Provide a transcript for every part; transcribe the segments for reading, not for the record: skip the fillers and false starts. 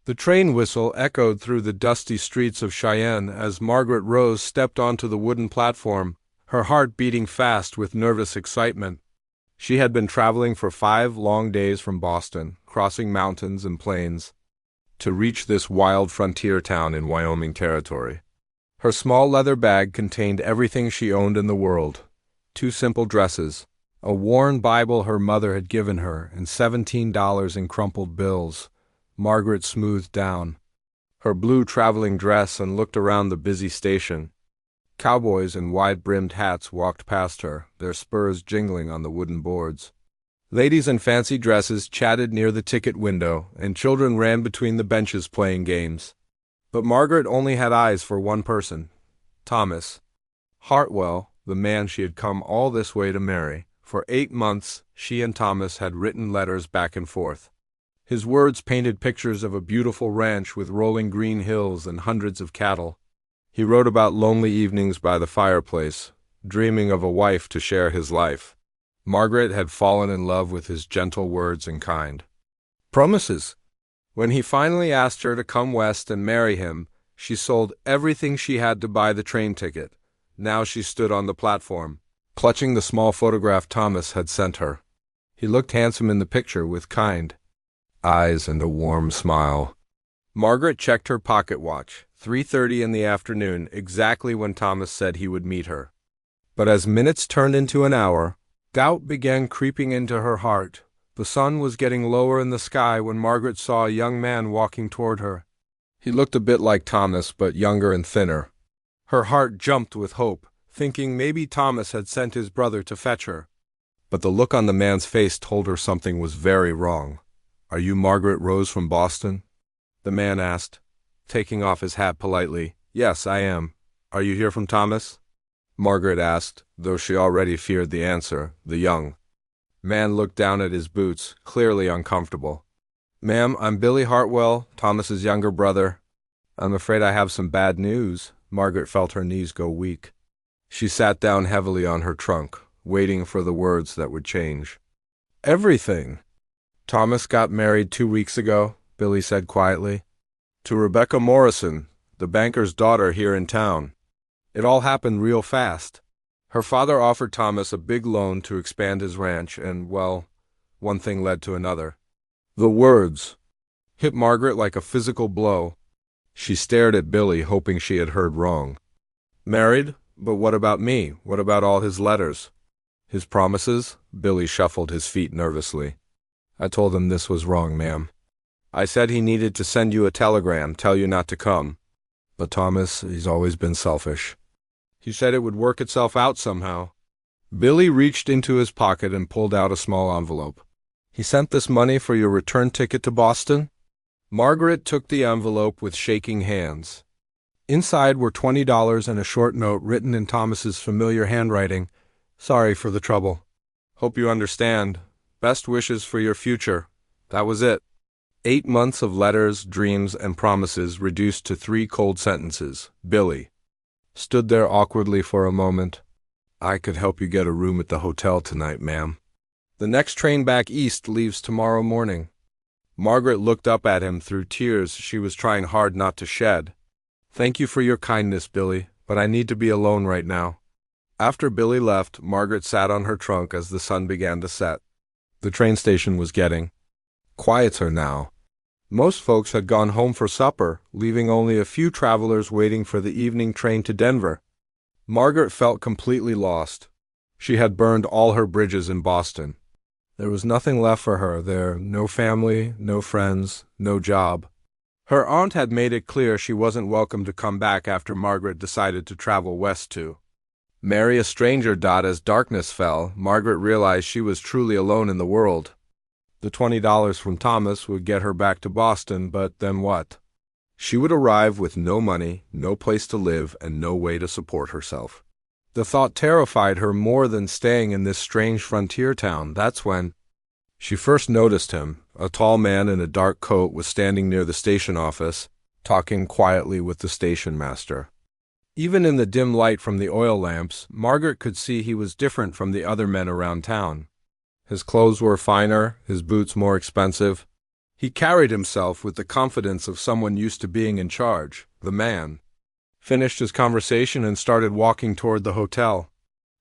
The train whistle echoed through the dusty streets of Cheyenne as Margaret Rose stepped onto the wooden platform, her heart beating fast with nervous excitement. She had been traveling for 5 long days from Boston, crossing mountains and plains, to reach this wild frontier town in Wyoming Territory. Her small leather bag contained everything she owned in the world: 2 simple dresses, a worn Bible her mother had given her, and $17 in crumpled bills. Margaret smoothed down her blue traveling dress and looked around the busy station. Cowboys in wide-brimmed hats walked past her, their spurs jingling on the wooden boards. Ladies in fancy dresses chatted near the ticket window, and children ran between the benches playing games. But Margaret only had eyes for one person: Thomas Hartwell, the man she had come all this way to marry. For 8 months, she and Thomas had written letters back and forth. His words painted pictures of a beautiful ranch with rolling green hills and hundreds of cattle. He wrote about lonely evenings by the fireplace, dreaming of a wife to share his life. Margaret had fallen in love with his gentle words and kind promises. When he finally asked her to come west and marry him, she sold everything she had to buy the train ticket. Now she stood on the platform, clutching the small photograph Thomas had sent her. He looked handsome in the picture, with kind eyes and a warm smile. Margaret checked her pocket watch. 3:30 in the afternoon, exactly when Thomas said he would meet her. But as minutes turned into an hour, doubt began creeping into her heart. The sun was getting lower in the sky when Margaret saw a young man walking toward her. He looked a bit like Thomas, but younger and thinner. Her heart jumped with hope, thinking maybe Thomas had sent his brother to fetch her. But the look on the man's face told her something was very wrong. "Are you Margaret Rose from Boston?" the man asked, taking off his hat politely. "Yes, I am. Are you here from Thomas?" Margaret asked, though she already feared the answer. The young man looked down at his boots, clearly uncomfortable. "Ma'am, I'm Billy Hartwell, Thomas's younger brother. I'm afraid I have some bad news." Margaret felt her knees go weak. She sat down heavily on her trunk, waiting for the words that would change everything. "Thomas got married 2 weeks ago," Billy said quietly, "to Rebecca Morrison, the banker's daughter here in town. It all happened real fast. Her father offered Thomas a big loan to expand his ranch, and, well, one thing led to another." The words hit Margaret like a physical blow. She stared at Billy, hoping she had heard wrong. "Married? But what about me? What about all his letters? His promises?" Billy shuffled his feet nervously. "I told him this was wrong, ma'am. I said he needed to send you a telegram, tell you not to come. But Thomas, he's always been selfish. He said it would work itself out somehow." Billy reached into his pocket and pulled out a small envelope. "He sent this money for your return ticket to Boston?" Margaret took the envelope with shaking hands. Inside were $20 and a short note written in Thomas's familiar handwriting. "Sorry for the trouble. Hope you understand. Best wishes for your future." That was it. 8 months of letters, dreams, and promises reduced to 3 cold sentences. Billy stood there awkwardly for a moment. "I could help you get a room at the hotel tonight, ma'am. The next train back east leaves tomorrow morning." Margaret looked up at him through tears she was trying hard not to shed. "Thank you for your kindness, Billy, but I need to be alone right now." After Billy left, Margaret sat on her trunk as the sun began to set. The train station was getting quieter now. Most folks had gone home for supper, leaving only a few travelers waiting for the evening train to Denver. Margaret felt completely lost. She had burned all her bridges in Boston. There was nothing left for her there, no family, no friends, no job. Her aunt had made it clear she wasn't welcome to come back after Margaret decided to travel west to marry a stranger. As darkness fell, Margaret realized she was truly alone in the world. The $20 from Thomas would get her back to Boston, but then what? She would arrive with no money, no place to live, and no way to support herself. The thought terrified her more than staying in this strange frontier town. That's when she first noticed him. A tall man in a dark coat was standing near the station office, talking quietly with the station master. Even in the dim light from the oil lamps, Margaret could see he was different from the other men around town. His clothes were finer, his boots more expensive. He carried himself with the confidence of someone used to being in charge. The man finished his conversation and started walking toward the hotel.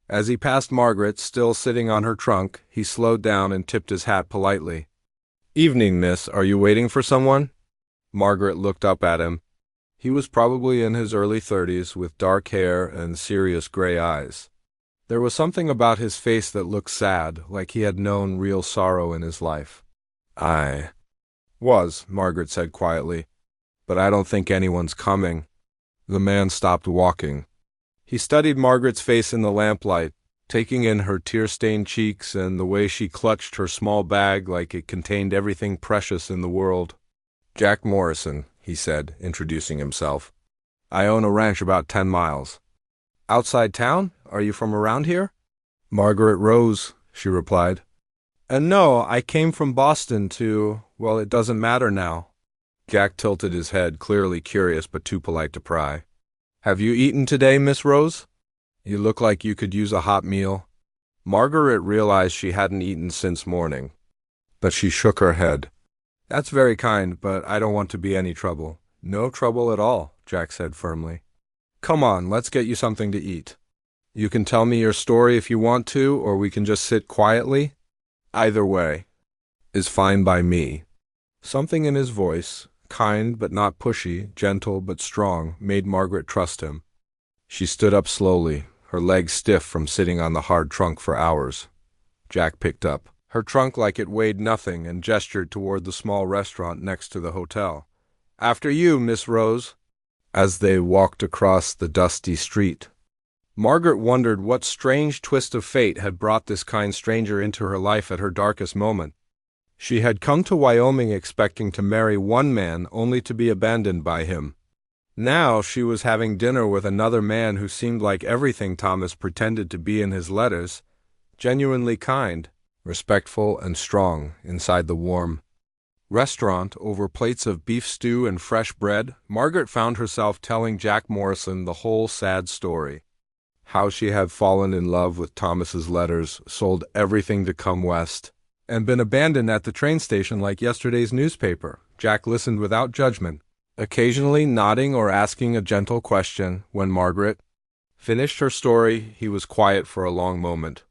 As he passed Margaret, still sitting on her trunk, he slowed down and tipped his hat politely. "Evening, miss. Are you waiting for someone?" Margaret looked up at him. He was probably in his early 30s, with dark hair and serious gray eyes. There was something about his face that looked sad, like he had known real sorrow in his life. "I was," Margaret said quietly, "but I don't think anyone's coming." The man stopped walking. He studied Margaret's face in the lamplight, taking in her tear-stained cheeks and the way she clutched her small bag like it contained everything precious in the world. "Jack Morrison," he said, introducing himself. "I own a ranch about 10 miles. "Outside town? Are you from around here?" "Margaret rose," she replied. No, I came from Boston to, well, it doesn't matter now." Jack tilted his head, clearly curious but too polite to pry. "Have you eaten today, Miss Rose? You look like you could use a hot meal." Margaret realized she hadn't eaten since morning, but she shook her head. "That's very kind, but I don't want to be any trouble." "No trouble at all," Jack said firmly. "Come on, let's get you something to eat. You can tell me your story if you want to, or we can just sit quietly. Either way is fine by me." Something in his voice, kind but not pushy, gentle but strong, made Margaret trust him. She stood up slowly, her legs stiff from sitting on the hard trunk for hours. Jack picked up her trunk like it weighed nothing and gestured toward the small restaurant next to the hotel. "After you, Miss Rose." As they walked across the dusty street, Margaret wondered what strange twist of fate had brought this kind stranger into her life at her darkest moment. She had come to Wyoming expecting to marry one man only to be abandoned by him. Now she was having dinner with another man who seemed like everything Thomas pretended to be in his letters, genuinely kind, respectful, and strong inside the warm restaurant. Over plates of beef stew and fresh bread, Margaret found herself telling Jack Morrison the whole sad story. How she had fallen in love with Thomas's letters, sold everything to come west, and been abandoned at the train station like yesterday's newspaper. Jack listened without judgment, occasionally nodding or asking a gentle question. When Margaret finished her story, he was quiet for a long moment.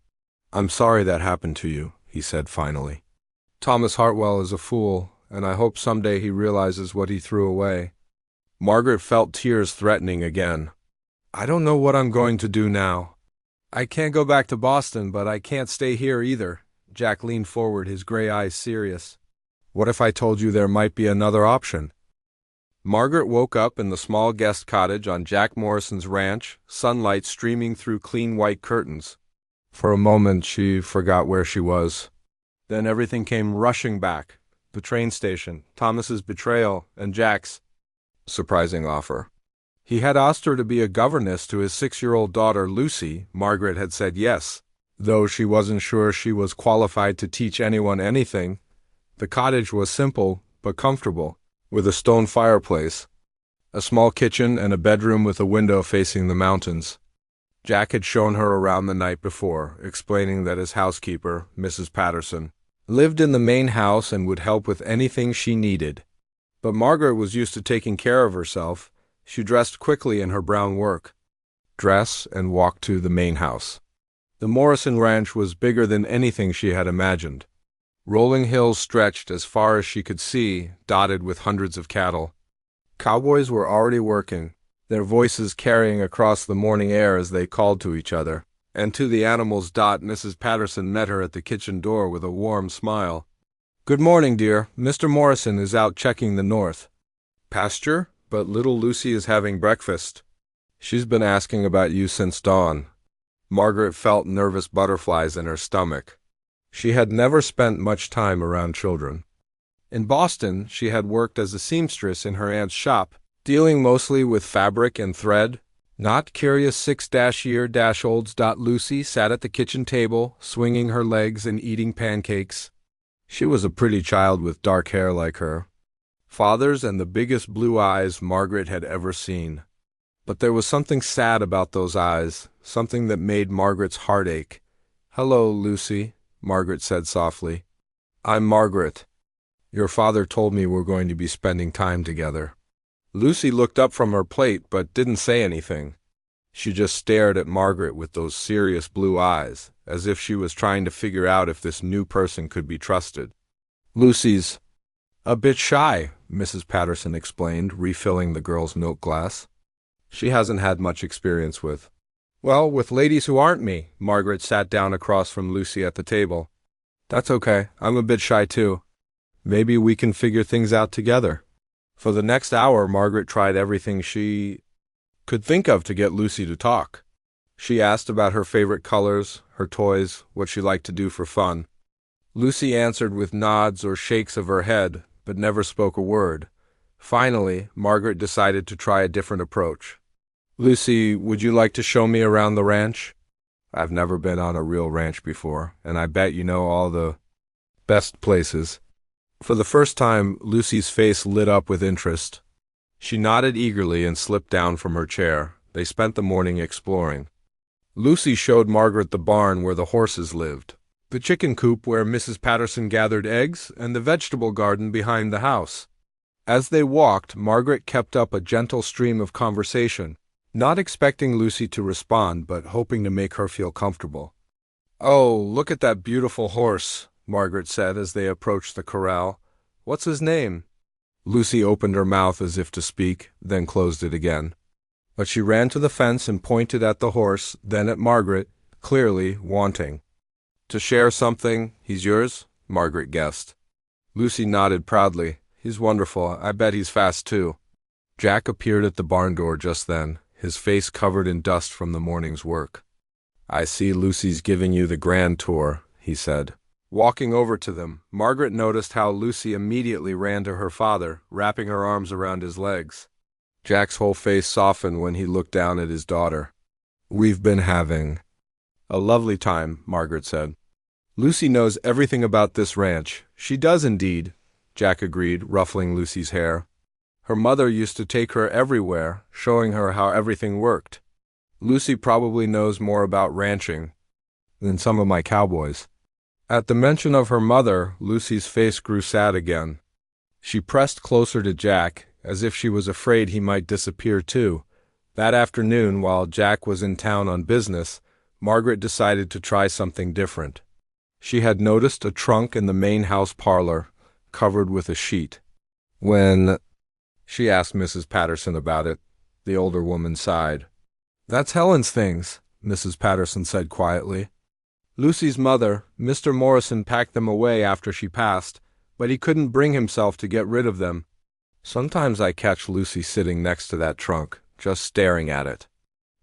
"I'm sorry that happened to you," he said finally. "Thomas Hartwell is a fool, and I hope someday he realizes what he threw away." Margaret felt tears threatening again. "I don't know what I'm going to do now. I can't go back to Boston, but I can't stay here either." Jack leaned forward, his gray eyes serious. "What if I told you there might be another option?" Margaret woke up in the small guest cottage on Jack Morrison's ranch, sunlight streaming through clean white curtains. For a moment she forgot where she was. Then everything came rushing back. The train station, Thomas's betrayal, and Jack's surprising offer. He had asked her to be a governess to his 6-year-old daughter, Lucy. Margaret had said yes, though she wasn't sure she was qualified to teach anyone anything. The cottage was simple but comfortable, with a stone fireplace, a small kitchen, and a bedroom with a window facing the mountains. Jack had shown her around the night before, explaining that his housekeeper, Mrs. Patterson, lived in the main house and would help with anything she needed. But Margaret was used to taking care of herself. She dressed quickly in her brown work dress and walked to the main house. The Morrison ranch was bigger than anything she had imagined. Rolling hills stretched as far as she could see, dotted with hundreds of cattle. Cowboys were already working, their voices carrying across the morning air as they called to each other. And to the animals' Mrs. Patterson met her at the kitchen door with a warm smile. "Good morning, dear. Mr. Morrison is out checking the north pasture, but little Lucy is having breakfast. She's been asking about you since dawn." Margaret felt nervous butterflies in her stomach. She had never spent much time around children. In Boston, she had worked as a seamstress in her aunt's shop, dealing mostly with fabric and thread. Not curious 6-year-olds. Lucy sat at the kitchen table, swinging her legs and eating pancakes. She was a pretty child with dark hair like her father's and the biggest blue eyes Margaret had ever seen. But there was something sad about those eyes, something that made Margaret's heart ache. "Hello, Lucy," Margaret said softly. "I'm Margaret. Your father told me we're going to be spending time together. Lucy looked up from her plate but didn't say anything. She just stared at Margaret with those serious blue eyes, as if she was trying to figure out if this new person could be trusted. Lucy's a bit shy, Mrs. Patterson explained, refilling the girl's milk glass. She hasn't had much experience with ladies who aren't me. Margaret sat down across from Lucy at the table. That's okay. I'm a bit shy too. Maybe we can figure things out together. For the next hour, Margaret tried everything she could think of to get Lucy to talk. She asked about her favorite colors, her toys, what she liked to do for fun. Lucy answered with nods or shakes of her head, but never spoke a word. Finally, Margaret decided to try a different approach. Lucy, would you like to show me around the ranch? I've never been on a real ranch before, and I bet you know all the best places. For the first time, Lucy's face lit up with interest. She nodded eagerly and slipped down from her chair. They spent the morning exploring. Lucy showed Margaret the barn where the horses lived, the chicken coop where Mrs. Patterson gathered eggs, and the vegetable garden behind the house. As they walked, Margaret kept up a gentle stream of conversation, not expecting Lucy to respond, but hoping to make her feel comfortable. Oh, look at that beautiful horse, Margaret said as they approached the corral. What's his name? Lucy opened her mouth as if to speak, then closed it again. But she ran to the fence and pointed at the horse, then at Margaret, clearly wanting to share something. He's yours? Margaret guessed. Lucy nodded proudly. He's wonderful. I bet he's fast too. Jack appeared at the barn door just then, his face covered in dust from the morning's work. I see Lucy's giving you the grand tour, he said. Walking over to them, Margaret noticed how Lucy immediately ran to her father, wrapping her arms around his legs. Jack's whole face softened when he looked down at his daughter. We've been having a lovely time, Margaret said. Lucy knows everything about this ranch. She does indeed, Jack agreed, ruffling Lucy's hair. Her mother used to take her everywhere, showing her how everything worked. Lucy probably knows more about ranching than some of my cowboys. At the mention of her mother, Lucy's face grew sad again. She pressed closer to Jack, as if she was afraid he might disappear too. That afternoon, while Jack was in town on business, Margaret decided to try something different. She had noticed a trunk in the main house parlor, covered with a sheet. When she asked Mrs. Patterson about it, the older woman sighed. That's Helen's things, Mrs. Patterson said quietly. Lucy's mother, Mr. Morrison, packed them away after she passed, but he couldn't bring himself to get rid of them. Sometimes I catch Lucy sitting next to that trunk, just staring at it.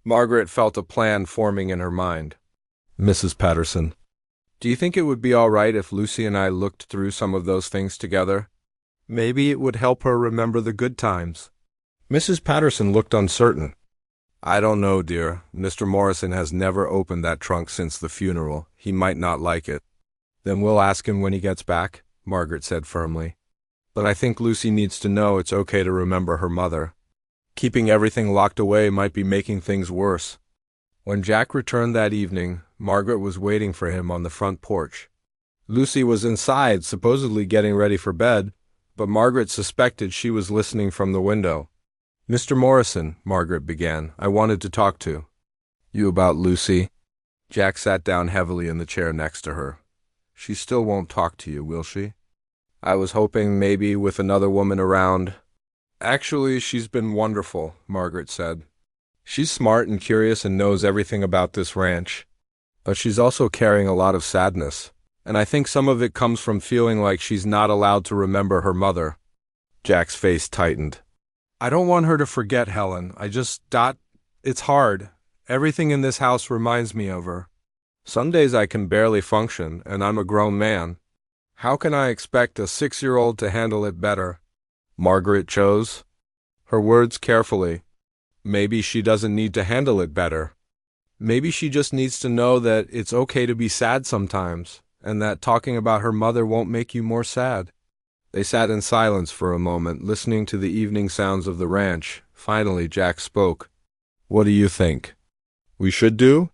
Margaret felt a plan forming in her mind. Mrs. Patterson, do you think it would be all right if Lucy and I looked through some of those things together? Maybe it would help her remember the good times. Mrs. Patterson looked uncertain. I don't know, dear. Mr. Morrison has never opened that trunk since the funeral. He might not like it. Then we'll ask him when he gets back, Margaret said firmly. But I think Lucy needs to know it's okay to remember her mother. Keeping everything locked away might be making things worse. When Jack returned that evening, Margaret was waiting for him on the front porch. Lucy was inside, supposedly getting ready for bed, but Margaret suspected she was listening from the window. Mr. Morrison, Margaret began, I wanted to talk to you about Lucy. Jack sat down heavily in the chair next to her. She still won't talk to you, will she? I was hoping maybe with another woman around. Actually, she's been wonderful, Margaret said. She's smart and curious and knows everything about this ranch. But she's also carrying a lot of sadness, and I think some of it comes from feeling like she's not allowed to remember her mother. Jack's face tightened. I don't want her to forget Helen. It's hard. Everything in this house reminds me of her. Some days I can barely function, and I'm a grown man. How can I expect a 6-year-old to handle it better? Margaret chose her words carefully. Maybe she doesn't need to handle it better. Maybe she just needs to know that it's okay to be sad sometimes, and that talking about her mother won't make you more sad. They sat in silence for a moment, listening to the evening sounds of the ranch. Finally, Jack spoke. What do you think we should do?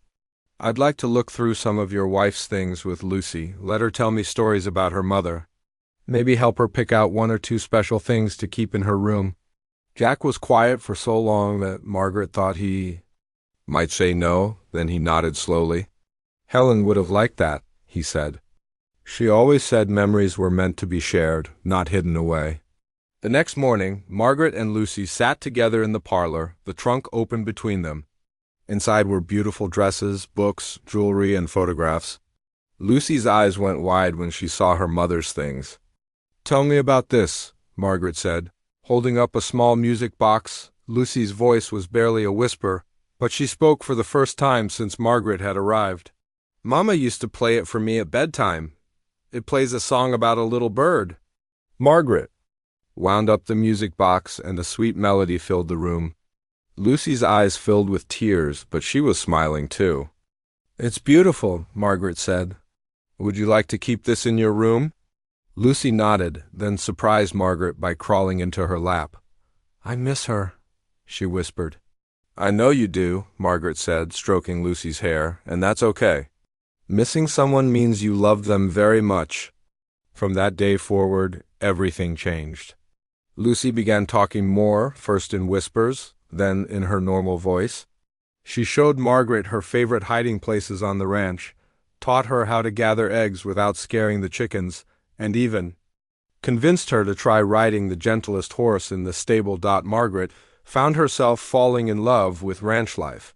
I'd like to look through some of your wife's things with Lucy. Let her tell me stories about her mother. Maybe help her pick out one or two special things to keep in her room. Jack was quiet for so long that Margaret thought he might say no, then he nodded slowly. Helen would have liked that, he said. She always said memories were meant to be shared, not hidden away. The next morning, Margaret and Lucy sat together in the parlor, the trunk open between them. Inside were beautiful dresses, books, jewelry, and photographs. Lucy's eyes went wide when she saw her mother's things. "Tell me about this," Margaret said, holding up a small music box. Lucy's voice was barely a whisper, but she spoke for the first time since Margaret had arrived. "Mama used to play it for me at bedtime. It plays a song about a little bird." Margaret wound up the music box, and a sweet melody filled the room. Lucy's eyes filled with tears, but she was smiling too. "It's beautiful," Margaret said. "Would you like to keep this in your room?" Lucy nodded, then surprised Margaret by crawling into her lap. "I miss her," she whispered. "I know you do," Margaret said, stroking Lucy's hair, "and that's okay. Missing someone means you love them very much." From that day forward, everything changed. Lucy began talking more, first in whispers, then in her normal voice. She showed Margaret her favorite hiding places on the ranch, taught her how to gather eggs without scaring the chickens, and even convinced her to try riding the gentlest horse in the stable. Margaret found herself falling in love with ranch life.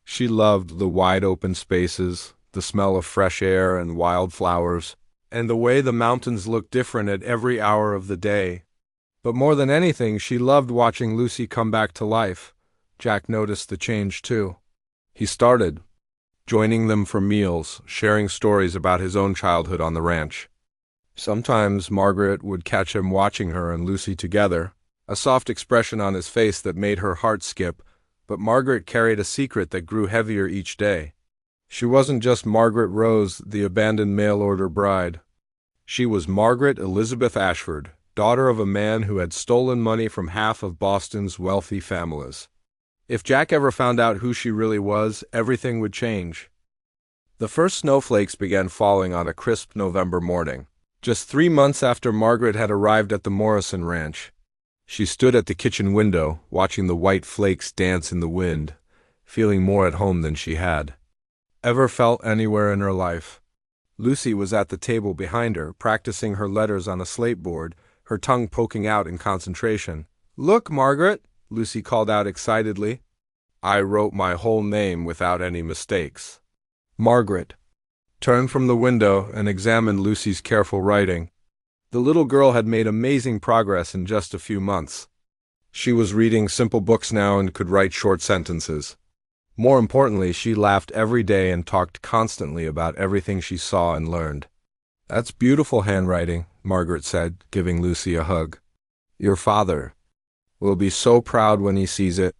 She loved the wide open spaces, the smell of fresh air and wildflowers, and the way the mountains looked different at every hour of the day. But more than anything, she loved watching Lucy come back to life. Jack noticed the change too. He started joining them for meals, sharing stories about his own childhood on the ranch. Sometimes Margaret would catch him watching her and Lucy together, a soft expression on his face that made her heart skip, but Margaret carried a secret that grew heavier each day. She wasn't just Margaret Rose, the abandoned mail-order bride. She was Margaret Elizabeth Ashford, daughter of a man who had stolen money from half of Boston's wealthy families. If Jack ever found out who she really was, everything would change. The first snowflakes began falling on a crisp November morning, just 3 months after Margaret had arrived at the Morrison Ranch. She stood at the kitchen window, watching the white flakes dance in the wind, feeling more at home than she had ever felt anywhere in her life. Lucy was at the table behind her, practicing her letters on a slate board, her tongue poking out in concentration. "Look, Margaret," Lucy called out excitedly. "I wrote my whole name without any mistakes." Margaret turned from the window and examined Lucy's careful writing. The little girl had made amazing progress in just a few months. She was reading simple books now and could write short sentences. More importantly, she laughed every day and talked constantly about everything she saw and learned. "That's beautiful handwriting," Margaret said, giving Lucy a hug. "Your father will be so proud when he sees it."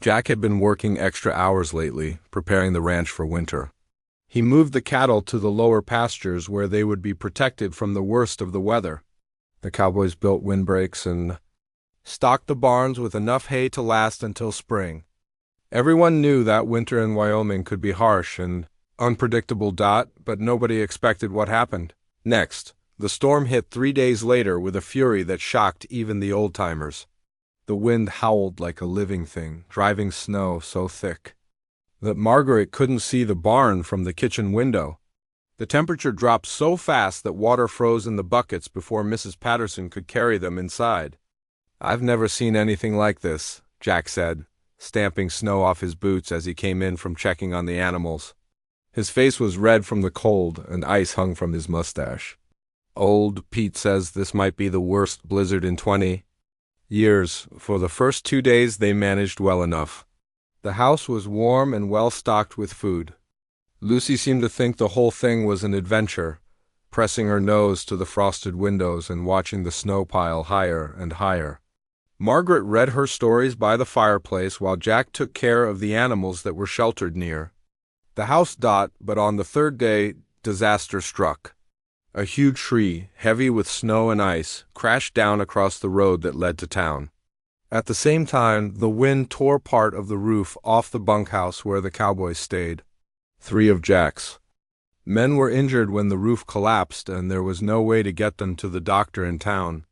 Jack had been working extra hours lately, preparing the ranch for winter. He moved the cattle to the lower pastures where they would be protected from the worst of the weather. The cowboys built windbreaks and stocked the barns with enough hay to last until spring. Everyone knew that winter in Wyoming could be harsh and unpredictable. But nobody expected what happened next. The storm hit 3 days later with a fury that shocked even the old-timers. The wind howled like a living thing, driving snow so thick that Margaret couldn't see the barn from the kitchen window. The temperature dropped so fast that water froze in the buckets before Mrs. Patterson could carry them inside. "I've never seen anything like this," Jack said, stamping snow off his boots as he came in from checking on the animals. His face was red from the cold, and ice hung from his mustache. "Old Pete says this might be the worst blizzard in 20 years. For the first 2 days they managed well enough. The house was warm and well stocked with food. Lucy seemed to think the whole thing was an adventure, pressing her nose to the frosted windows and watching the snow pile higher and higher. Margaret read her stories by the fireplace while Jack took care of the animals that were sheltered near the house. But on the third day, disaster struck. A huge tree, heavy with snow and ice, crashed down across the road that led to town. At the same time, the wind tore part of the roof off the bunkhouse where the cowboys stayed. 3 of Jack's Men were injured when the roof collapsed and there was no way to get them to the doctor in town.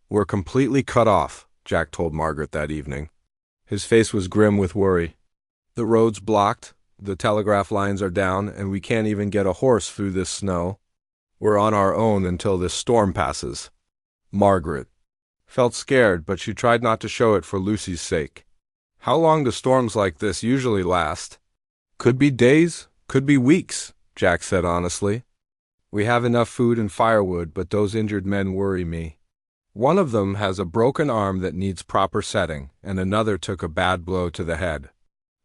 "We're completely cut off," Jack told Margaret that evening. His face was grim with worry. "The road's blocked, the telegraph lines are down, and we can't even get a horse through this snow. We're on our own until this storm passes." Margaret felt scared, but she tried not to show it for Lucy's sake. "How long do storms like this usually last?" "Could be days, could be weeks," Jack said honestly. "We have enough food and firewood, but those injured men worry me. One of them has a broken arm that needs proper setting, and another took a bad blow to the head."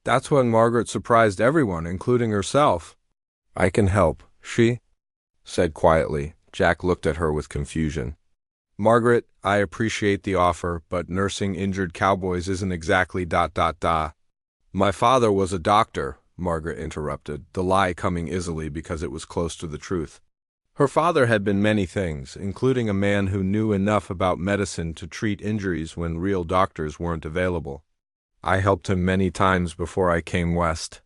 That's when Margaret surprised everyone, including herself. "I can help," she said quietly. Jack looked at her with confusion. "Margaret, I appreciate the offer, but nursing injured cowboys isn't exactly ... My father was a doctor," Margaret interrupted, the lie coming easily because it was close to the truth. Her father had been many things, including a man who knew enough about medicine to treat injuries when real doctors weren't available. "I helped him many times before I came west."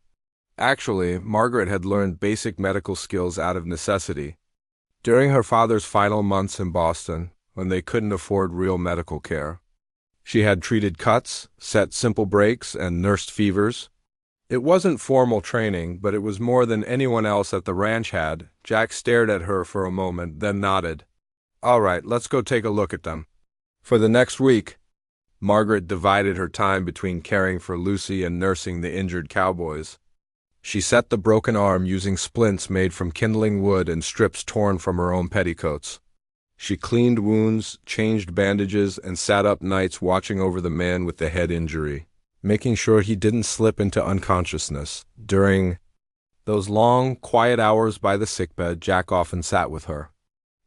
Actually, Margaret had learned basic medical skills out of necessity. During her father's final months in Boston, when they couldn't afford real medical care, she had treated cuts, set simple breaks, and nursed fevers. It wasn't formal training, but it was more than anyone else at the ranch had. Jack stared at her for a moment, then nodded. "All right, let's go take a look at them." For the next week, Margaret divided her time between caring for Lucy and nursing the injured cowboys. She set the broken arm using splints made from kindling wood and strips torn from her own petticoats. She cleaned wounds, changed bandages, and sat up nights watching over the man with the head injury, making sure he didn't slip into unconsciousness. During those long, quiet hours by the sickbed, Jack often sat with her.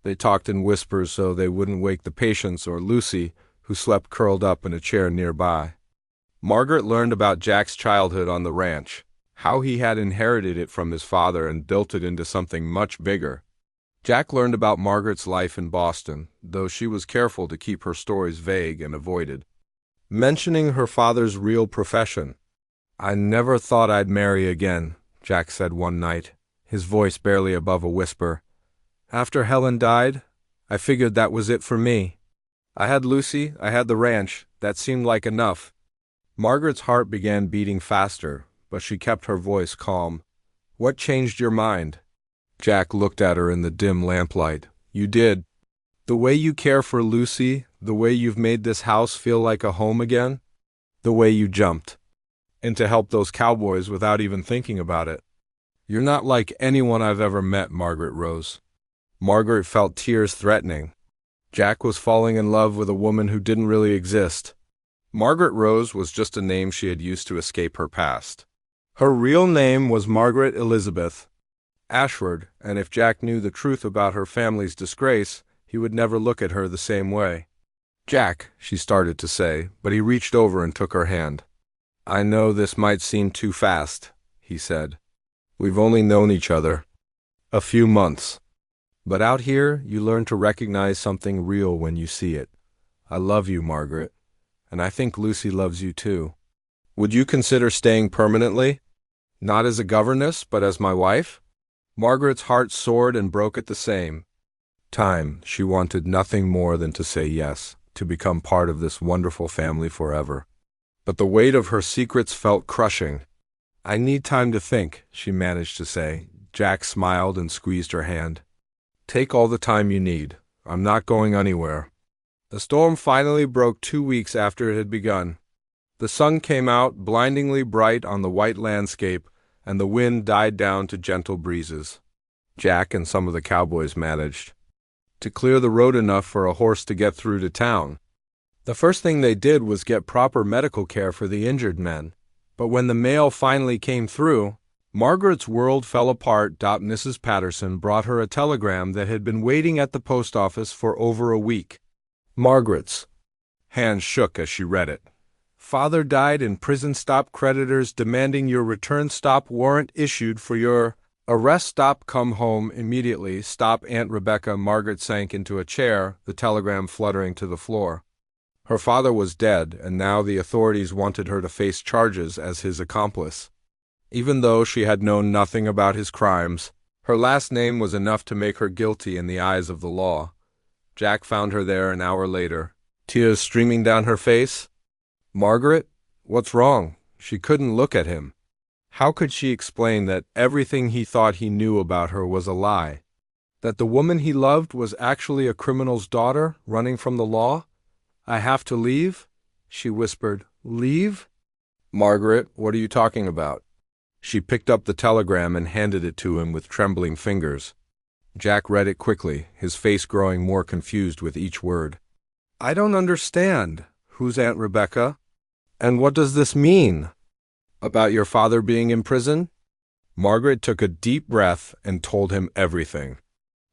They talked in whispers so they wouldn't wake the patients or Lucy, who slept curled up in a chair nearby. Margaret learned about Jack's childhood on the ranch, how he had inherited it from his father and built it into something much bigger. Jack learned about Margaret's life in Boston, though she was careful to keep her stories vague and avoided mentioning her father's real profession. "I never thought I'd marry again," Jack said one night, his voice barely above a whisper. "After Helen died, I figured that was it for me. I had Lucy, I had the ranch, that seemed like enough." Margaret's heart began beating faster, but she kept her voice calm. "What changed your mind?" Jack looked at her in the dim lamplight. "You did. The way you care for Lucy, the way you've made this house feel like a home again, the way you jumped in to help those cowboys without even thinking about it. You're not like anyone I've ever met," Margaret rose. Margaret felt tears threatening. Jack was falling in love with a woman who didn't really exist. Margaret Rose was just a name she had used to escape her past. Her real name was Margaret Elizabeth Ashford, and if Jack knew the truth about her family's disgrace, he would never look at her the same way. "Jack," she started to say, but he reached over and took her hand. "I know this might seem too fast," he said. "We've only known each other a few months. But out here, you learn to recognize something real when you see it. I love you, Margaret, and I think Lucy loves you too. Would you consider staying permanently? Not as a governess, but as my wife?" Margaret's heart soared and broke at the same time. She wanted nothing more than to say yes, to become part of this wonderful family forever. But the weight of her secrets felt crushing. "I need time to think," she managed to say. Jack smiled and squeezed her hand. "Take all the time you need. I'm not going anywhere." The storm finally broke 2 weeks after it had begun. The sun came out blindingly bright on the white landscape, and the wind died down to gentle breezes. Jack and some of the cowboys managed to clear the road enough for a horse to get through to town. The first thing they did was get proper medical care for the injured men. But when the mail finally came through, Margaret's world fell apart. Mrs. Patterson brought her a telegram that had been waiting at the post office for over a week. Margaret's hands shook as she read it. "Father died in prison. Stop creditors demanding your return. Stop warrant issued for your arrest. Stop come home immediately. Stop Aunt Rebecca." Margaret sank into a chair, the telegram fluttering to the floor. Her father was dead, and now the authorities wanted her to face charges as his accomplice. Even though she had known nothing about his crimes, Her last name was enough to make her guilty in the eyes of the law. Jack found her there an hour later, tears streaming down her face. "Margaret, what's wrong?" She couldn't look at him. How could she explain that everything he thought he knew about her was a lie? That the woman he loved was actually a criminal's daughter, running from the law? "I have to leave?" she whispered. "Leave?" "Margaret, what are you talking about?" She picked up the telegram and handed it to him with trembling fingers. Jack read it quickly, his face growing more confused with each word. "I don't understand. Who's Aunt Rebecca? And what does this mean? About your father being in prison?" Margaret took a deep breath and told him everything.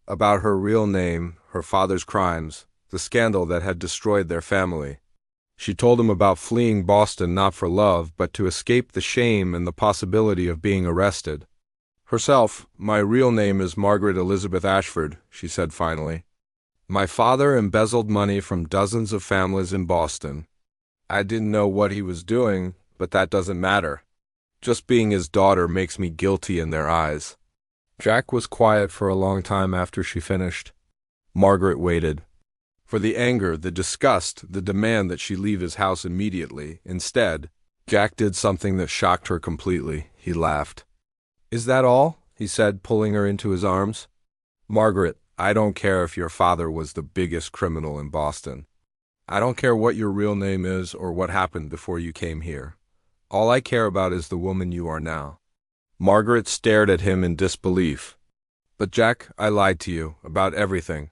About her real name, her father's crimes, the scandal that had destroyed their family. She told him about fleeing Boston not for love, but to escape the shame and the possibility of being arrested. Herself, "My real name is Margaret Elizabeth Ashford," she said finally. "My father embezzled money from dozens of families in Boston. I didn't know what he was doing, but that doesn't matter. Just being his daughter makes me guilty in their eyes." Jack was quiet for a long time after she finished. Margaret waited. For the anger, the disgust, the demand that she leave his house immediately. Instead, Jack did something that shocked her completely. He laughed. "Is that all?" he said, pulling her into his arms. "Margaret, I don't care if your father was the biggest criminal in Boston. I don't care what your real name is or what happened before you came here. All I care about is the woman you are now." Margaret stared at him in disbelief. "But Jack, I lied to you about everything."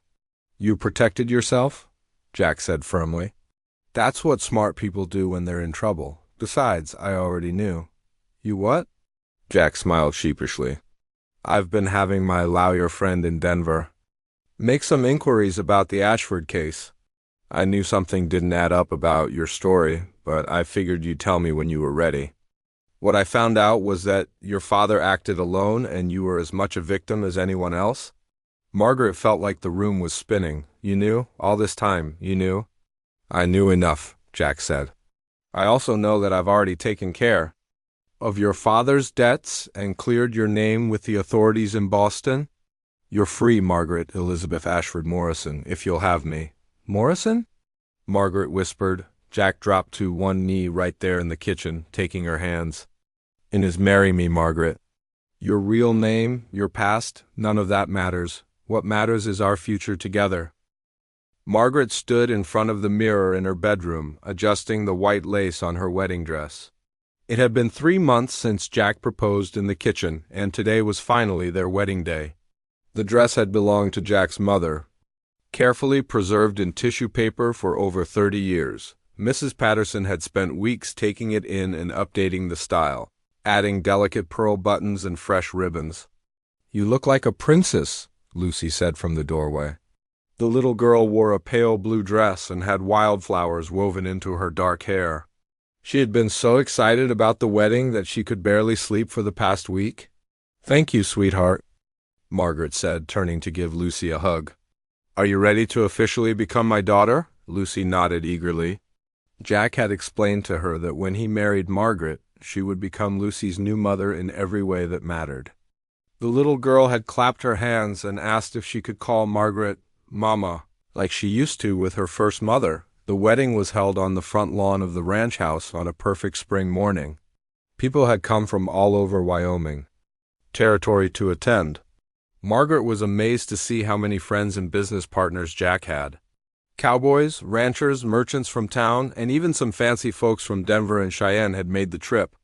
"You protected yourself?" Jack said firmly. "That's what smart people do when they're in trouble. Besides, I already knew." "You what?" Jack smiled sheepishly. "I've been having my lawyer friend in Denver make some inquiries about the Ashford case. I knew something didn't add up about your story, but I figured you'd tell me when you were ready. What I found out was that your father acted alone and you were as much a victim as anyone else." Margaret felt like the room was spinning. "You knew? All this time, you knew?" "I knew enough," Jack said. "I also know that I've already taken care of your father's debts and cleared your name with the authorities in Boston. You're free, Margaret Elizabeth Ashford Morrison, if you'll have me." "Morrison?" Margaret whispered. Jack dropped to one knee right there in the kitchen, taking her hands. "In his marry me, Margaret. Your real name, your past, none of that matters. What matters is our future together." Margaret stood in front of the mirror in her bedroom, adjusting the white lace on her wedding dress. It had been 3 months since Jack proposed in the kitchen, and today was finally their wedding day. The dress had belonged to Jack's mother, carefully preserved in tissue paper for over 30 years. Mrs. Patterson had spent weeks taking it in and updating the style, adding delicate pearl buttons and fresh ribbons. "You look like a princess," Lucy said from the doorway. The little girl wore a pale blue dress and had wildflowers woven into her dark hair. She had been so excited about the wedding that she could barely sleep for the past week. "Thank you, sweetheart," Margaret said, turning to give Lucy a hug. "Are you ready to officially become my daughter?" Lucy nodded eagerly. Jack had explained to her that when he married Margaret, she would become Lucy's new mother in every way that mattered. The little girl had clapped her hands and asked if she could call Margaret Mama, like she used to with her first mother. The wedding was held on the front lawn of the ranch house on a perfect spring morning. People had come from all over Wyoming territory to attend. Margaret was amazed to see how many friends and business partners Jack had. Cowboys, ranchers, merchants from town, and even some fancy folks from Denver and Cheyenne had made the trip.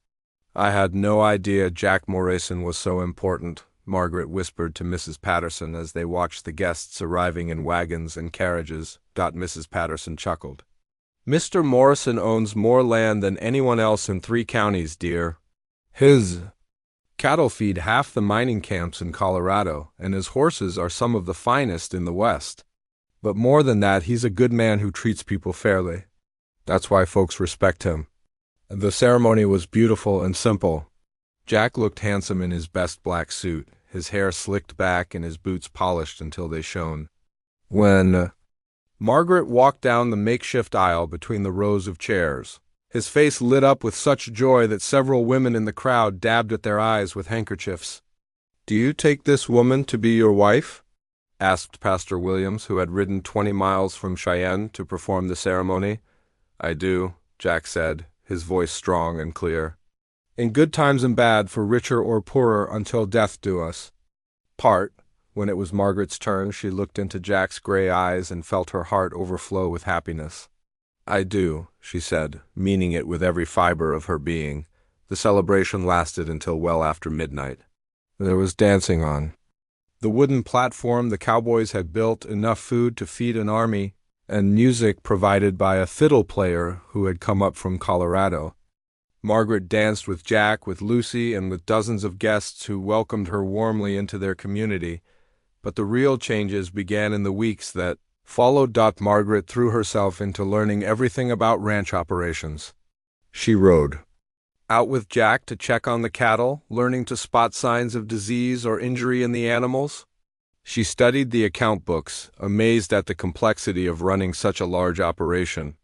"I had no idea Jack Morrison was so important," Margaret whispered to Mrs. Patterson as they watched the guests arriving in wagons and carriages. Mrs. Patterson chuckled. "Mr. Morrison owns more land than anyone else in 3 counties, dear. His cattle feed half the mining camps in Colorado, and his horses are some of the finest in the West. But more than that, he's a good man who treats people fairly. That's why folks respect him." The ceremony was beautiful and simple. Jack looked handsome in his best black suit, his hair slicked back and his boots polished until they shone. When Margaret walked down the makeshift aisle between the rows of chairs, his face lit up with such joy that several women in the crowd dabbed at their eyes with handkerchiefs. "Do you take this woman to be your wife?" asked Pastor Williams, who had ridden 20 miles from Cheyenne to perform the ceremony. "I do," Jack said, his voice strong and clear. "In good times and bad, for richer or poorer, until death do us part." When it was Margaret's turn, she looked into Jack's gray eyes and felt her heart overflow with happiness. "I do," she said, meaning it with every fiber of her being. The celebration lasted until well after midnight. There was dancing on the wooden platform the cowboys had built, enough food to feed an army, and music provided by a fiddle player who had come up from Colorado. Margaret danced with Jack, with Lucy, and with dozens of guests who welcomed her warmly into their community. But the real changes began in the weeks that followed. Margaret threw herself into learning everything about ranch operations. She rode out with Jack to check on the cattle, learning to spot signs of disease or injury in the animals. She studied the account books, amazed at the complexity of running such a large operation.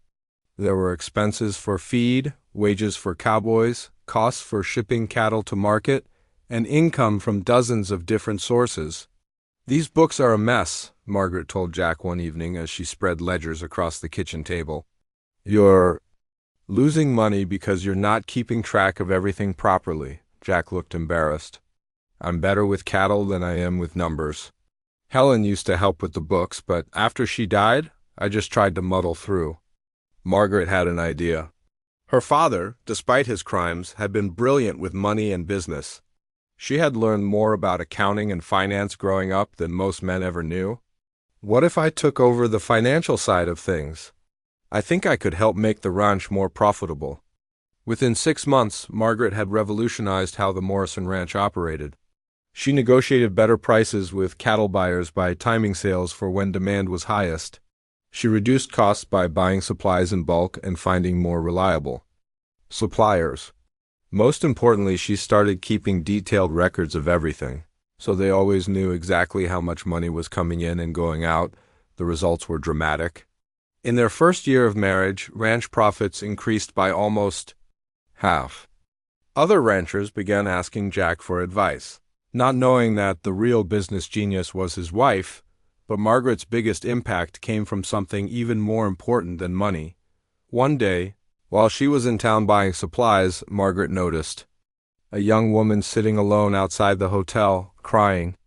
There were expenses for feed, wages for cowboys, costs for shipping cattle to market, and income from dozens of different sources. "These books are a mess," Margaret told Jack one evening as she spread ledgers across the kitchen table. "You're losing money because you're not keeping track of everything properly." Jack looked embarrassed. "I'm better with cattle than I am with numbers. Helen used to help with the books, but after she died, I just tried to muddle through." Margaret had an idea. Her father, despite his crimes, had been brilliant with money and business. She had learned more about accounting and finance growing up than most men ever knew. "What if I took over the financial side of things? I think I could help make the ranch more profitable." Within 6 months, Margaret had revolutionized how the Morrison Ranch operated. She negotiated better prices with cattle buyers by timing sales for when demand was highest. She reduced costs by buying supplies in bulk and finding more reliable suppliers. Most importantly, she started keeping detailed records of everything, so they always knew exactly how much money was coming in and going out. The results were dramatic. In their first year of marriage, ranch profits increased by almost half. Other ranchers began asking Jack for advice, not knowing that the real business genius was his wife. But Margaret's biggest impact came from something even more important than money. One day, while she was in town buying supplies, Margaret noticed a young woman sitting alone outside the hotel, crying.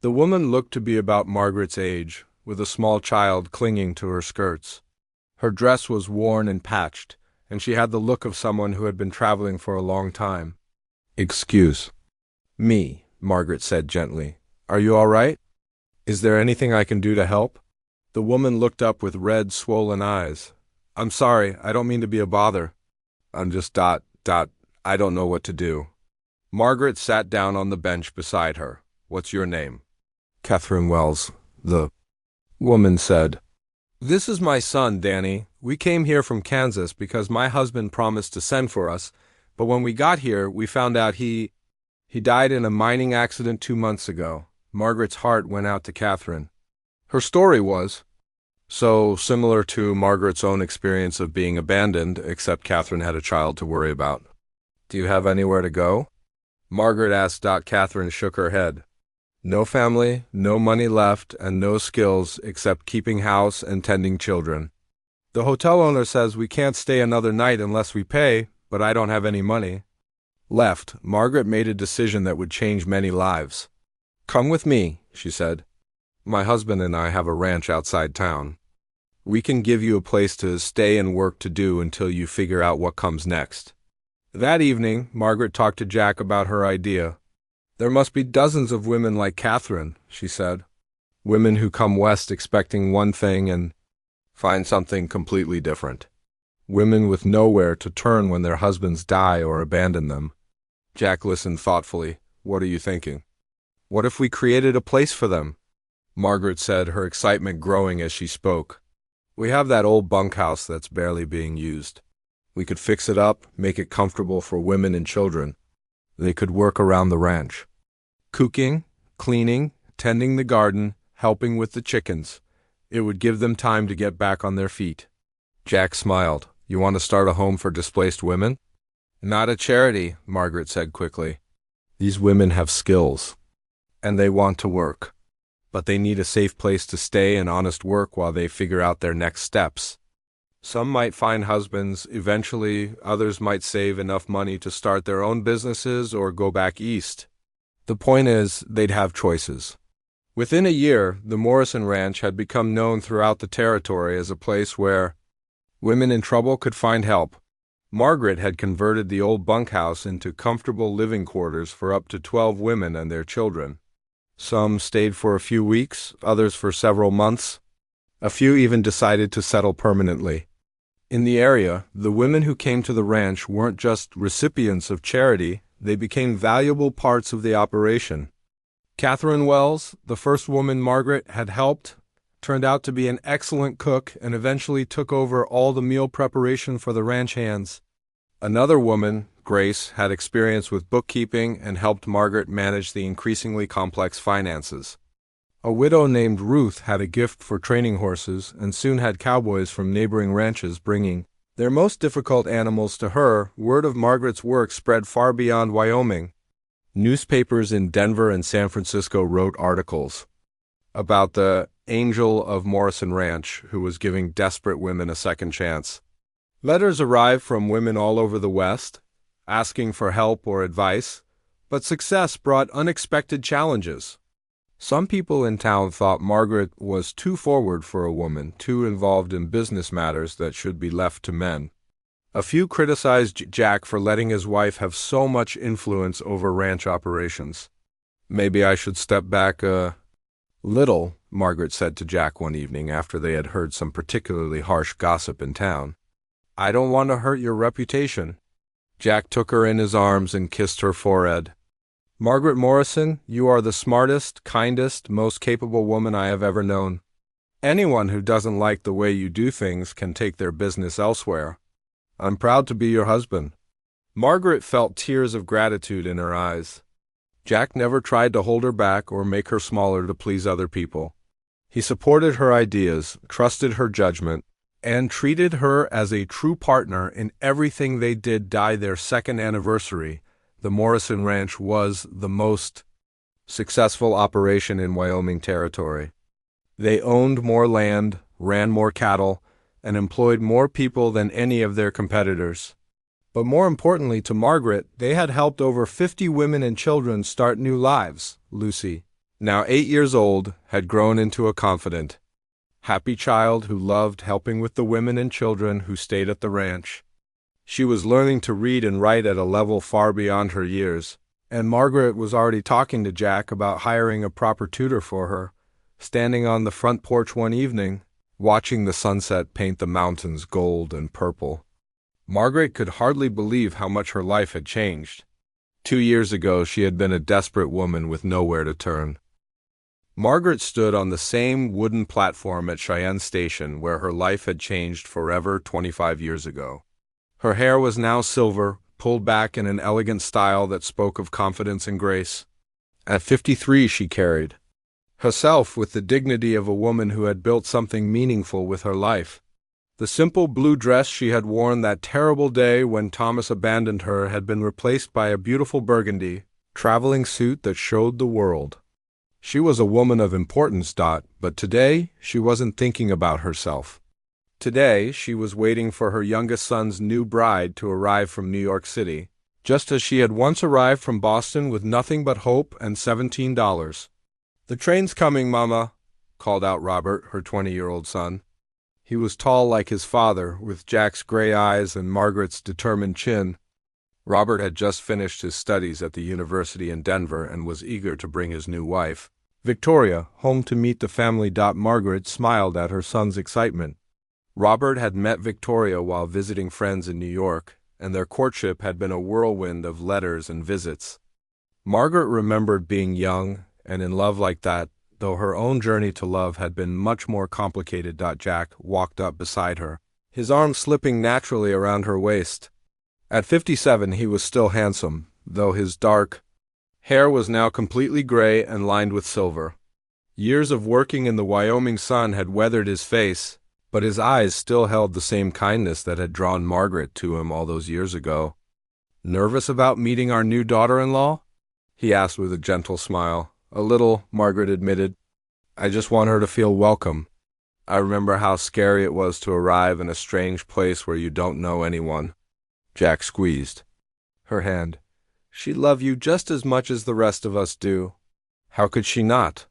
The woman looked to be about Margaret's age, with a small child clinging to her skirts. Her dress was worn and patched, and she had the look of someone who had been traveling for a long time. "Excuse me," Margaret said gently. "Are you all right? Is there anything I can do to help?" The woman looked up with red, swollen eyes. "I'm sorry, I don't mean to be a bother. I'm just I don't know what to do." Margaret sat down on the bench beside her. "What's your name?" "Catherine Wells," the woman said. "This is my son, Danny. We came here from Kansas because my husband promised to send for us, but when we got here, we found out he died in a mining accident 2 months ago." Margaret's heart went out to Catherine. Her story was so similar to Margaret's own experience of being abandoned, except Catherine had a child to worry about. "Do you have anywhere to go?" Margaret asked. Catherine shook her head. "No family, no money left, and no skills except keeping house and tending children. The hotel owner says we can't stay another night unless we pay, but I don't have any money left." Margaret made a decision that would change many lives. "Come with me," she said. "My husband and I have a ranch outside town. We can give you a place to stay and work to do until you figure out what comes next." That evening, Margaret talked to Jack about her idea. "There must be dozens of women like Catherine," she said. "Women who come west expecting one thing and find something completely different. Women with nowhere to turn when their husbands die or abandon them." Jack listened thoughtfully. "What are you thinking?" "What if we created a place for them?" Margaret said, her excitement growing as she spoke. "We have that old bunkhouse that's barely being used. We could fix it up, make it comfortable for women and children. They could work around the ranch. Cooking, cleaning, tending the garden, helping with the chickens. It would give them time to get back on their feet." Jack smiled. "You want to start a home for displaced women?" "Not a charity," Margaret said quickly. "These women have skills. and they want to work. But they need a safe place to stay and honest work while they figure out their next steps. Some might find husbands eventually, others might save enough money to start their own businesses or go back east. The point is, they'd have choices. Within a year, the Morrison Ranch had become known throughout the territory as a place where women in trouble could find help. Margaret had converted the old bunkhouse into comfortable living quarters for up to 12 women and their children. Some stayed for a few weeks, others for several months. A few even decided to settle permanently. In the area, the women who came to the ranch weren't just recipients of charity, they became valuable parts of the operation. Catherine Wells, the first woman Margaret had helped, turned out to be an excellent cook and eventually took over all the meal preparation for the ranch hands. Another woman, Grace, had experience with bookkeeping and helped Margaret manage the increasingly complex finances. A widow named Ruth had a gift for training horses and soon had cowboys from neighboring ranches bringing their most difficult animals to her. Word of Margaret's work spread far beyond Wyoming. Newspapers in Denver and San Francisco wrote articles about the Angel of Morrison Ranch, who was giving desperate women a second chance. Letters arrived from women all over the West, asking for help or advice, but success brought unexpected challenges. Some people in town thought Margaret was too forward for a woman, too involved in business matters that should be left to men. A few criticized Jack for letting his wife have so much influence over ranch operations. "Maybe I should step back a little," Margaret said to Jack one evening after they had heard some particularly harsh gossip in town. "I don't want to hurt your reputation." Jack took her in his arms and kissed her forehead. "Margaret Morrison, you are the smartest, kindest, most capable woman I have ever known. Anyone who doesn't like the way you do things can take their business elsewhere. I'm proud to be your husband." Margaret felt tears of gratitude in her eyes. Jack never tried to hold her back or make her smaller to please other people. He supported her ideas, trusted her judgment, and treated her as a true partner in everything they did. By their second anniversary, the Morrison Ranch was the most successful operation in Wyoming Territory. They owned more land, ran more cattle, and employed more people than any of their competitors. But more importantly to Margaret, they had helped over 50 women and children start new lives. Lucy, now 8 years old, had grown into a confident, happy child who loved helping with the women and children who stayed at the ranch. She was learning to read and write at a level far beyond her years, and Margaret was already talking to Jack about hiring a proper tutor for her. Standing on the front porch one evening, watching the sunset paint the mountains gold and purple, Margaret could hardly believe how much her life had changed. 2 years ago, she had been a desperate woman with nowhere to turn. Margaret stood on the same wooden platform at Cheyenne Station where her life had changed forever 25 years ago. Her hair was now silver, pulled back in an elegant style that spoke of confidence and grace. At 53, she carried herself with the dignity of a woman who had built something meaningful with her life. The simple blue dress she had worn that terrible day when Thomas abandoned her had been replaced by a beautiful burgundy traveling suit that showed the world. She was a woman of importance, but today she wasn't thinking about herself. Today, she was waiting for her youngest son's new bride to arrive from New York City, just as she had once arrived from Boston with nothing but hope and $17. "The train's coming, Mama," called out Robert, her 20-year-old son. He was tall like his father, with Jack's gray eyes and Margaret's determined chin. Robert had just finished his studies at the university in Denver and was eager to bring his new wife, Victoria, home to meet the family. Margaret smiled at her son's excitement. Robert had met Victoria while visiting friends in New York, and their courtship had been a whirlwind of letters and visits. Margaret remembered being young and in love like that, though her own journey to love had been much more complicated. Jack walked up beside her, his arm slipping naturally around her waist. At 57, he was still handsome, though his dark hair was now completely gray and lined with silver. Years of working in the Wyoming sun had weathered his face, but his eyes still held the same kindness that had drawn Margaret to him all those years ago. "Nervous about meeting our new daughter-in-law?" he asked with a gentle smile. A little, Margaret admitted. I just want her to feel welcome. I remember how scary it was to arrive in a strange place where you don't know anyone. Jack squeezed her hand. She'd love you just as much as the rest of us do. How could she not?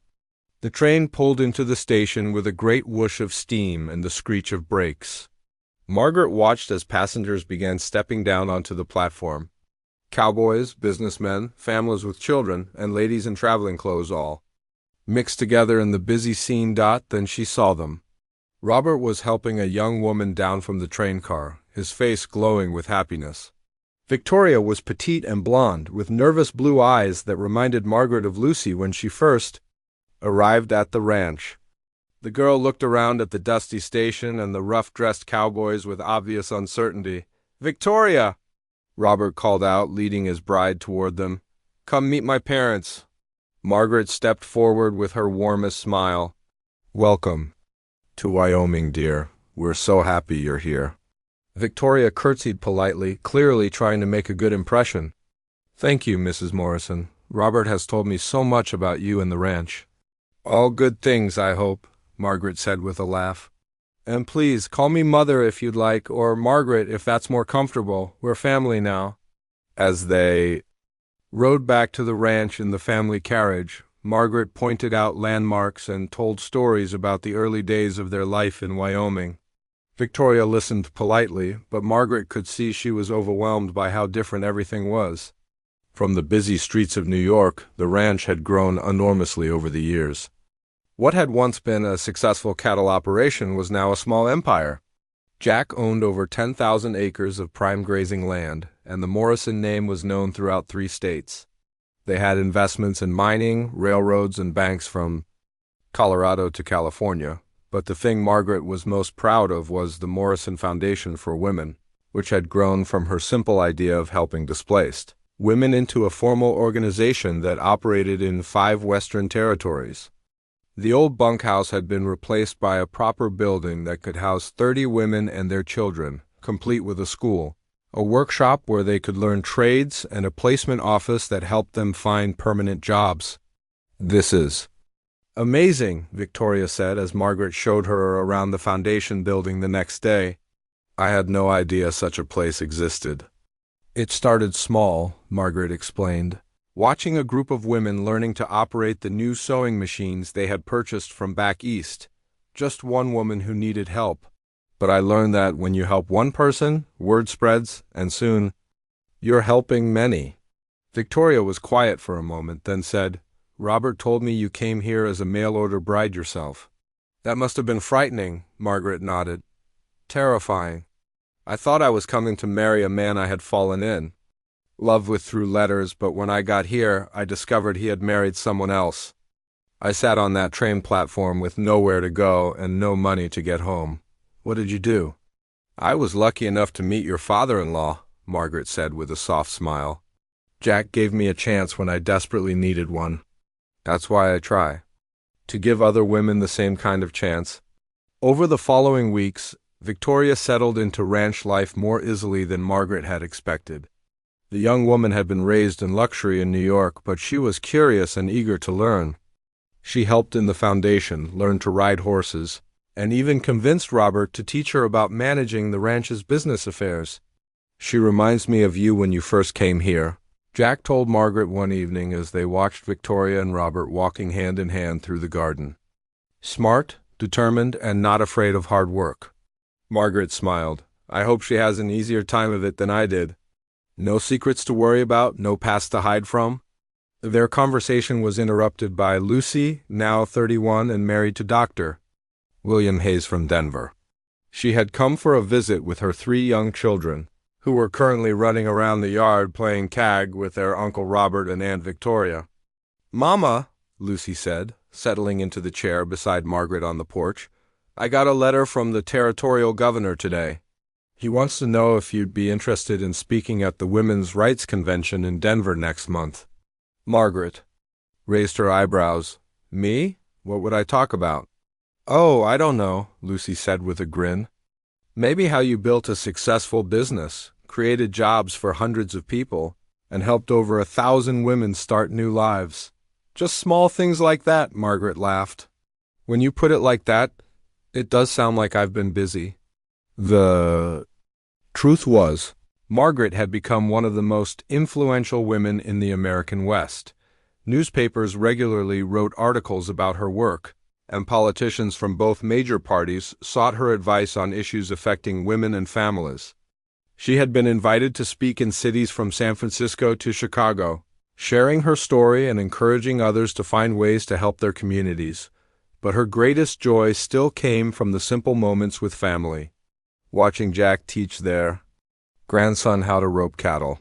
The train pulled into the station with a great whoosh of steam and the screech of brakes. Margaret watched as passengers began stepping down onto the platform. Cowboys, businessmen, families with children, and ladies in traveling clothes all mixed together in the busy scene. Then she saw them. Robert was helping a young woman down from the train car, his face glowing with happiness. Victoria was petite and blonde, with nervous blue eyes that reminded Margaret of Lucy when she first arrived at the ranch. The girl looked around at the dusty station and the rough-dressed cowboys with obvious uncertainty. "Victoria!" Robert called out, leading his bride toward them. "Come meet my parents." Margaret stepped forward with her warmest smile. "Welcome to Wyoming, dear. We're so happy you're here." Victoria curtsied politely, clearly trying to make a good impression. "Thank you, Mrs. Morrison. Robert has told me so much about you and the ranch." "All good things, I hope," Margaret said with a laugh. "And please, call me Mother if you'd like, or Margaret if that's more comfortable. We're family now." As they rode back to the ranch in the family carriage, Margaret pointed out landmarks and told stories about the early days of their life in Wyoming. Victoria listened politely, but Margaret could see she was overwhelmed by how different everything was. From the busy streets of New York, the ranch had grown enormously over the years. What had once been a successful cattle operation was now a small empire. Jack owned over 10,000 acres of prime grazing land, and the Morrison name was known throughout 3 states. They had investments in mining, railroads, and banks from Colorado to California. But the thing Margaret was most proud of was the Morrison Foundation for Women, which had grown from her simple idea of helping displaced women into a formal organization that operated in 5 Western territories. The old bunkhouse had been replaced by a proper building that could house 30 women and their children, complete with a school, a workshop where they could learn trades, and a placement office that helped them find permanent jobs. "This is amazing," Victoria said as Margaret showed her around the foundation building the next day. "I had no idea such a place existed." "It started small," Margaret explained, watching a group of women learning to operate the new sewing machines they had purchased from back east. Just one woman who needed help. But I learned that when you help one person, word spreads, and soon, you're helping many. Victoria was quiet for a moment, then said, "Robert told me you came here as a mail-order bride yourself." "That must have been frightening," Margaret nodded. "Terrifying. I thought I was coming to marry a man I had fallen in love with through letters, but when I got here, I discovered he had married someone else. I sat on that train platform with nowhere to go and no money to get home." "What did you do?" "I was lucky enough to meet your father-in-law," Margaret said with a soft smile. "Jack gave me a chance when I desperately needed one. That's why I try to give other women the same kind of chance." Over the following weeks, Victoria settled into ranch life more easily than Margaret had expected. The young woman had been raised in luxury in New York, but she was curious and eager to learn. She helped in the foundation, learned to ride horses, and even convinced Robert to teach her about managing the ranch's business affairs. "She reminds me of you when you first came here," Jack told Margaret one evening as they watched Victoria and Robert walking hand in hand through the garden. "Smart, determined, and not afraid of hard work." Margaret smiled. "I hope she has an easier time of it than I did. No secrets to worry about, no past to hide from." Their conversation was interrupted by Lucy, now 31 and married to Dr. William Hayes from Denver. She had come for a visit with her 3 young children, who were currently running around the yard playing tag with their Uncle Robert and Aunt Victoria. "Mama," Lucy said, settling into the chair beside Margaret on the porch, "I got a letter from the territorial governor today. He wants to know if you'd be interested in speaking at the Women's Rights Convention in Denver next month." Margaret raised her eyebrows. "Me? What would I talk about?" "Oh, I don't know," Lucy said with a grin. "Maybe how you built a successful business, created jobs for hundreds of people, and helped over 1,000 women start new lives." Just small things like that, Margaret laughed. When you put it like that, it does sound like I've been busy. The truth was, Margaret had become one of the most influential women in the American West. Newspapers regularly wrote articles about her work, and politicians from both major parties sought her advice on issues affecting women and families. She had been invited to speak in cities from San Francisco to Chicago, sharing her story and encouraging others to find ways to help their communities. But her greatest joy still came from the simple moments with family. Watching Jack teach their grandson how to rope cattle.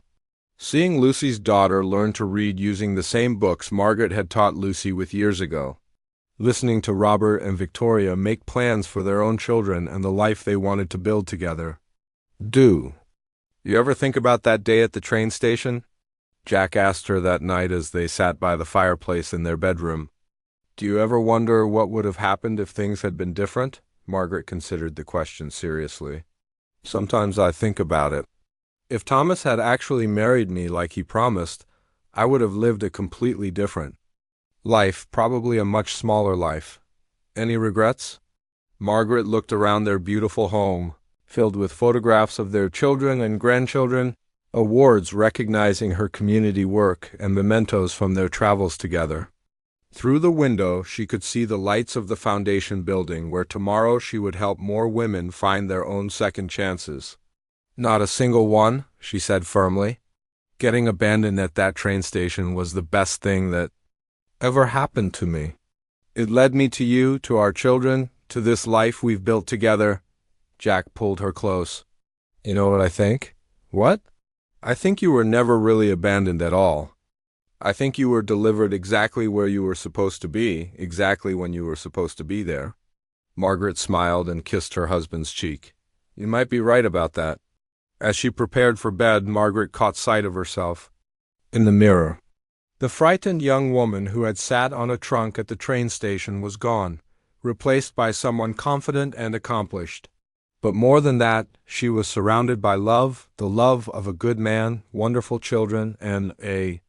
Seeing Lucy's daughter learn to read using the same books Margaret had taught Lucy with years ago. Listening to Robert and Victoria make plans for their own children and the life they wanted to build together. Do you ever think about that day at the train station? Jack asked her that night as they sat by the fireplace in their bedroom. Do you ever wonder what would have happened if things had been different? Margaret considered the question seriously. Sometimes I think about it. If Thomas had actually married me like he promised, I would have lived a completely different life, probably a much smaller life. Any regrets? Margaret looked around their beautiful home, filled with photographs of their children and grandchildren, awards recognizing her community work, and mementos from their travels together. Through the window, she could see the lights of the foundation building where tomorrow she would help more women find their own second chances. Not a single one, she said firmly. Getting abandoned at that train station was the best thing that ever happened to me. It led me to you, to our children, to this life we've built together. Jack pulled her close. You know what I think? What? I think you were never really abandoned at all. I think you were delivered exactly where you were supposed to be, exactly when you were supposed to be there. Margaret smiled and kissed her husband's cheek. You might be right about that. As she prepared for bed, Margaret caught sight of herself in the mirror. The frightened young woman who had sat on a trunk at the train station was gone, replaced by someone confident and accomplished. But more than that, she was surrounded by love, the love of a good man, wonderful children, and a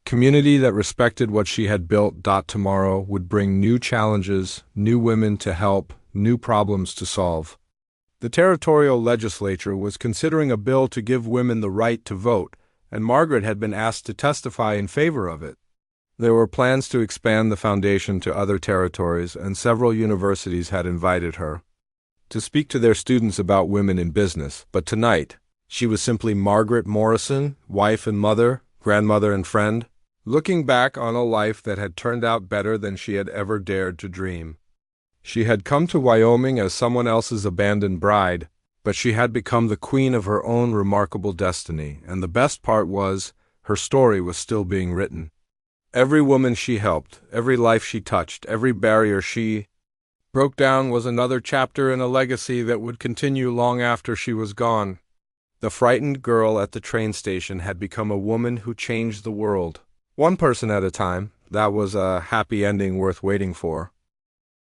community that respected what she had built. Tomorrow would bring new challenges, new women to help, new problems to solve. The territorial legislature was considering a bill to give women the right to vote, and Margaret had been asked to testify in favor of it. There were plans to expand the foundation to other territories, and several universities had invited her to speak to their students about women in business. But tonight, she was simply Margaret Morrison, wife and mother, grandmother and friend, looking back on a life that had turned out better than she had ever dared to dream. She had come to Wyoming as someone else's abandoned bride, but she had become the queen of her own remarkable destiny, and the best part was, her story was still being written. Every woman she helped, every life she touched, every barrier she broke down was another chapter in a legacy that would continue long after she was gone. The frightened girl at the train station had become a woman who changed the world. One person at a time. That was a happy ending worth waiting for.